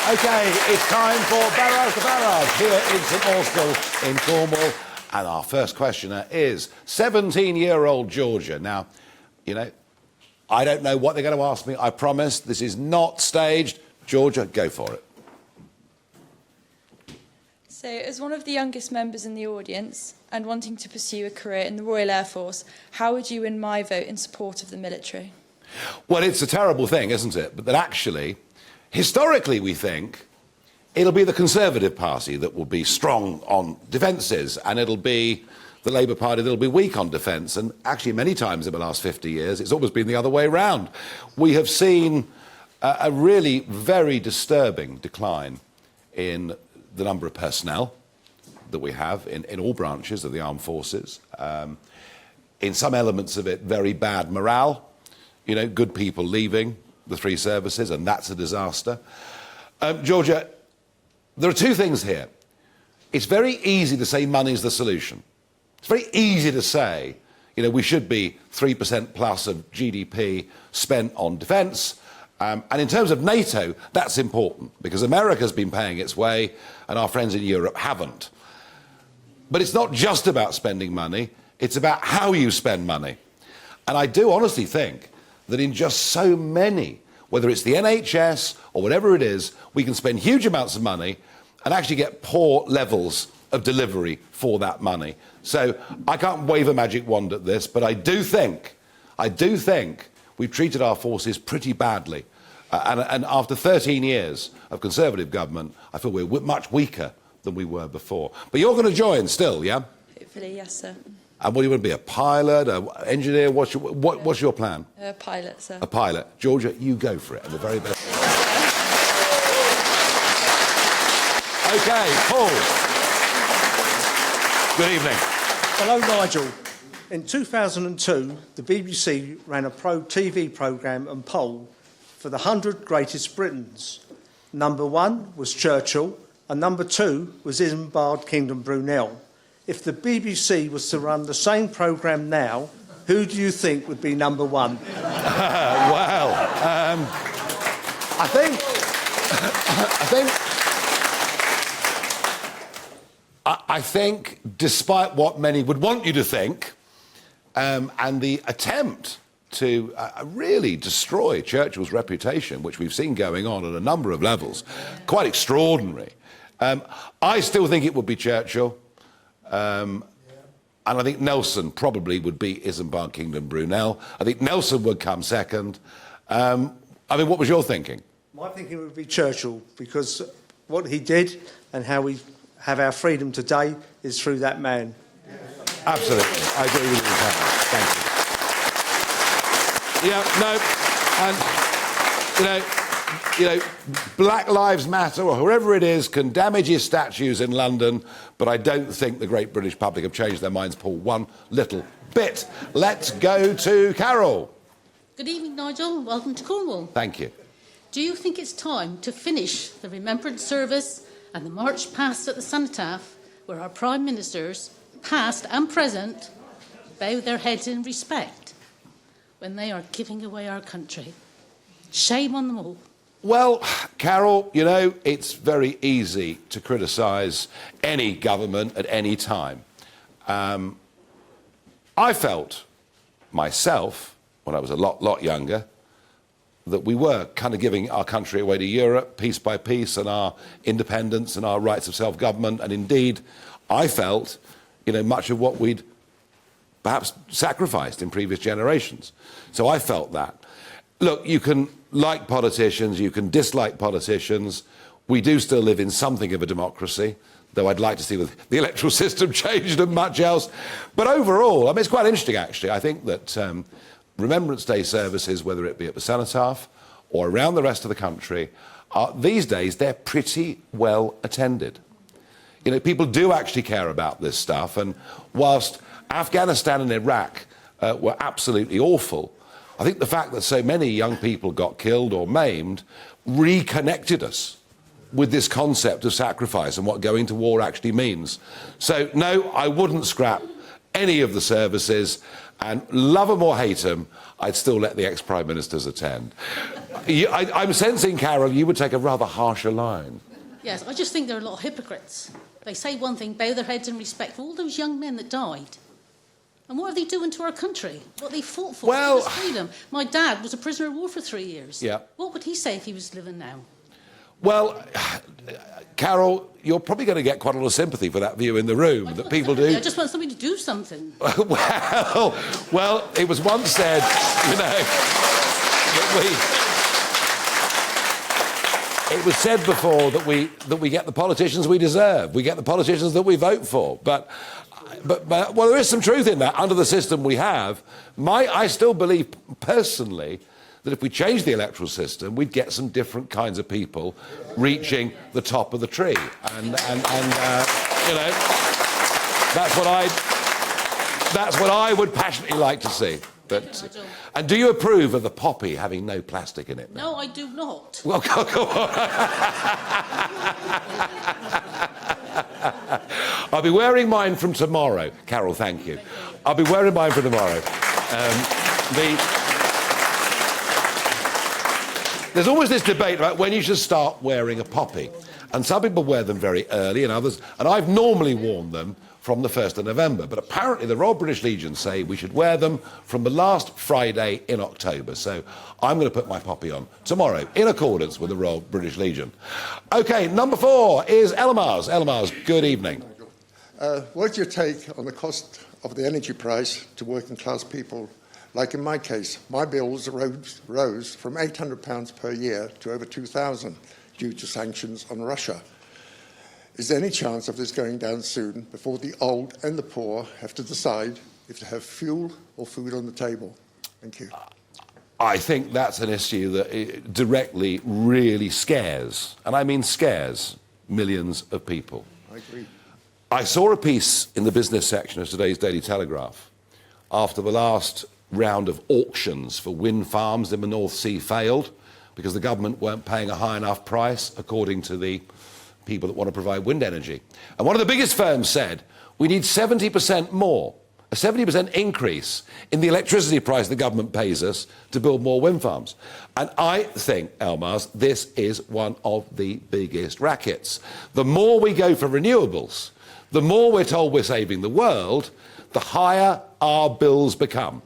OK, it's time for Barrage to Barrage here in St Austell in Cornwall. And our first questioner is 17-year-old Georgia. Now, you know, I don't know what they're going to ask me. I promise this is not staged. Georgia, go for it. So, as one of the youngest members in the audience and wanting to pursue a career in the Royal Air Force, how would you win my vote in support of the military? Well, it's a terrible thing, isn't it? But that actually, historically, we think it'll be the Conservative Party that will be strong on defences, and it'll be the Labour Party that'll be weak on defence. And actually, many times in the last 50 years, it's always been the other way round. We have seen a really very disturbing decline in the number of personnel that we have in all branches of the armed forces. In some elements of it, very bad morale. You know, good people leaving the three services, and that's a disaster. Georgia, there are two things here. It's very easy to say money's the solution. It's very easy to say, you know, we should be 3% plus of GDP spent on defence. And in terms of NATO, that's important, because America's been paying its way and our friends in Europe haven't. But it's not just about spending money, it's about how you spend money. And I do honestly think that in just so many, whether it's the NHS or whatever it is, we can spend huge amounts of money and actually get poor levels of delivery for that money. So I can't wave a magic wand at this, but I do think we've treated our forces pretty badly. And after 13 years of Conservative government, I feel we're much weaker than we were before. But you're going to join still, yeah? Hopefully, yes, sir. And what do you want to be, a pilot, an engineer? What's your plan? A pilot, sir. A pilot. Georgia, you go for it, at the very best. OK, Paul. Good evening. Hello, Nigel. In 2002, the BBC ran a TV programme and poll for the 100 greatest Britons. Number 1 was Churchill, and number 2 was Isambard Kingdom Brunel. If the BBC was to run the same programme now, who do you think would be number 1? Well, I think, despite what many would want you to think, and the attempt to really destroy Churchill's reputation, which we've seen going on at a number of levels, quite extraordinary. I still think it would be Churchill, and I think Nelson probably would be Isambard Kingdom Brunel. I think Nelson would come second. I mean, what was your thinking? My thinking would be Churchill, because what he did and how we have our freedom today is through that man. Absolutely. I agree with you. Thank you. Yeah, no, and, you know, Black Lives Matter, or whoever it is, can damage his statues in London, but I don't think the great British public have changed their minds, Paul, one little bit. Let's go to Carol. Good evening, Nigel. Welcome to Cornwall. Thank you. Do you think it's time to finish the Remembrance Service and the march past at the Cenotaph, where our Prime Ministers, past and present, bow their heads in respect when they are giving away our country? Shame on them all. Well, Carol, you know, it's very easy to criticise any government at any time. I felt myself, when I was a lot younger, that we were kind of giving our country away to Europe piece by piece, and our independence and our rights of self-government. And indeed, I felt, you know, much of what we'd perhaps sacrificed in previous generations. So I felt that. Look, you can like politicians, you can dislike politicians. We do still live in something of a democracy, though I'd like to see the electoral system changed and much else. But overall, I mean, it's quite interesting, actually. I think that Remembrance Day services, whether it be at the Cenotaph or around the rest of the country, these days, they're pretty well attended. You know, people do actually care about this stuff, and whilst Afghanistan and Iraq were absolutely awful, I think the fact that so many young people got killed or maimed reconnected us with this concept of sacrifice and what going to war actually means. So, no, I wouldn't scrap any of the services. And love them or hate them, I'd still let the ex-Prime Ministers attend. I'm sensing, Carol, you would take a rather harsher line. Yes, I just think they're a lot of hypocrites. They say one thing, bow their heads in respect for all those young men that died. And what are they doing to our country? What they fought for was freedom. My dad was a prisoner of war for 3 years. Yeah. What would he say if he was living now? Well, Carol, you're probably going to get quite a lot of sympathy for that view in the room, that people do. I just want somebody to do something. well, it was once said, you know, it was said before that we get the politicians we deserve. We get the politicians that we vote for. But well, there is some truth in that. Under the system we have, I still believe personally that if we change the electoral system, we'd get some different kinds of people reaching the top of the tree. And you know, that's what I would passionately like to see. But, and do you approve of the poppy having no plastic in it? No, I do not. Well, come on. I'll be wearing mine from tomorrow. Carol, thank you. I'll be wearing mine from tomorrow. There's always this debate about when you should start wearing a poppy. And some people wear them very early and others, and I've normally worn them from the 1st of November. But apparently the Royal British Legion say we should wear them from the last Friday in October. So I'm going to put my poppy on tomorrow in accordance with the Royal British Legion. OK, number 4 is Elmars. Elmars, good evening. What's your take on the cost of the energy price to working class people? Like in my case, my bills rose from £800 per year to over £2,000 due to sanctions on Russia. Is there any chance of this going down soon before the old and the poor have to decide if to have fuel or food on the table? Thank you. I think that's an issue that directly really scares, and I mean scares, millions of people. I agree. I saw a piece in the business section of today's Daily Telegraph after the last round of auctions for wind farms in the North Sea failed because the government weren't paying a high enough price according to the people that want to provide wind energy. And one of the biggest firms said, we need 70% more, a 70% increase in the electricity price the government pays us to build more wind farms. And I think, Elmars, this is one of the biggest rackets. The more we go for renewables, the more we're told we're saving the world, the higher our bills become.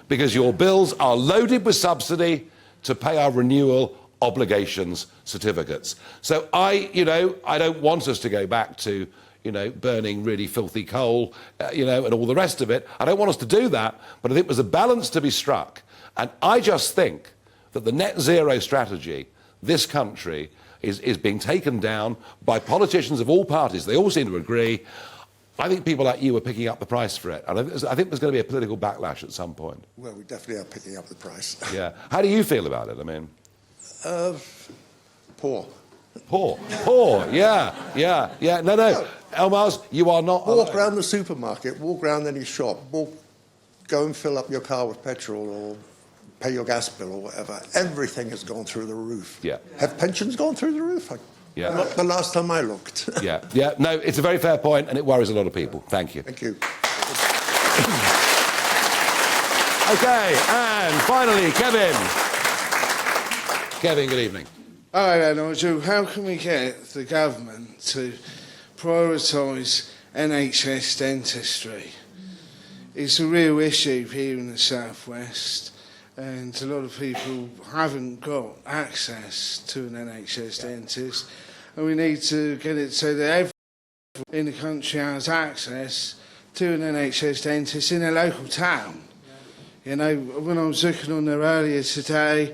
Because your bills are loaded with subsidy to pay our renewal obligations certificates. So I don't want us to go back to, burning really filthy coal, and all the rest of it. I don't want us to do that, but I think there's a balance to be struck. And I just think that the net zero strategy, this country, is being taken down by politicians of all parties. They all seem to agree. I think people like you are picking up the price for it. And I think there's going to be a political backlash at some point. Well, we definitely are picking up the price. Yeah. How do you feel about it? I mean... Poor. Poor, yeah. No. Elmars, you are not... Walk around the supermarket, walk around any shop, go and fill up your car with petrol or pay your gas bill or whatever. Everything has gone through the roof. Yeah. Have pensions gone through the roof? Yeah. Not the last time I looked. Yeah. No, it's a very fair point, and it worries a lot of people. Thank you. Thank you. OK, and finally, Kevin. Kevin, good evening. Hi there, Nigel. How can we get the government to prioritise NHS dentistry? It's a real issue here in the southwest, and a lot of people haven't got access to an NHS dentist, and we need to get it so that everyone in the country has access to an NHS dentist in a local town. When I was looking on there earlier today,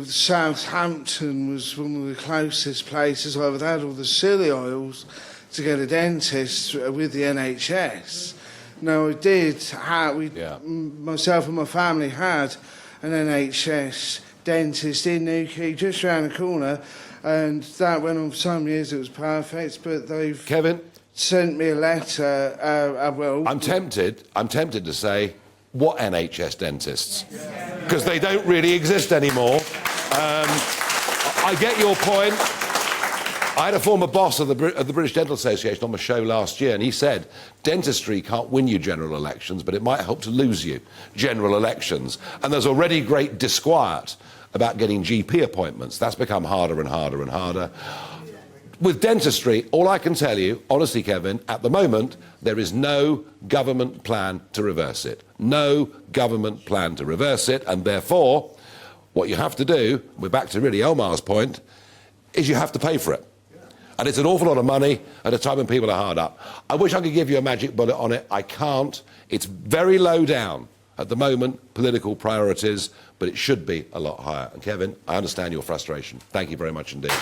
Southampton was one of the closest places I've had all the silly oils to get a dentist with the NHS. Now, myself and my family had an NHS dentist in Newquay, just round the corner, and that went on for some years. It was perfect, but they've sent me a letter. I'm tempted to say, what NHS dentists? Because they don't really exist anymore. I get your point. I had a former boss of the British Dental Association on my show last year, and he said, dentistry can't win you general elections, but it might help to lose you general elections. And there's already great disquiet about getting GP appointments. That's become harder and harder and harder. With dentistry, all I can tell you, honestly, Kevin, at the moment, there is no government plan to reverse it. No government plan to reverse it, and therefore, what you have to do, we're back to really Elmar's point, is you have to pay for it. And it's an awful lot of money at a time when people are hard up. I wish I could give you a magic bullet on it. I can't. It's very low down at the moment, political priorities, but it should be a lot higher. And Kevin, I understand your frustration. Thank you very much indeed.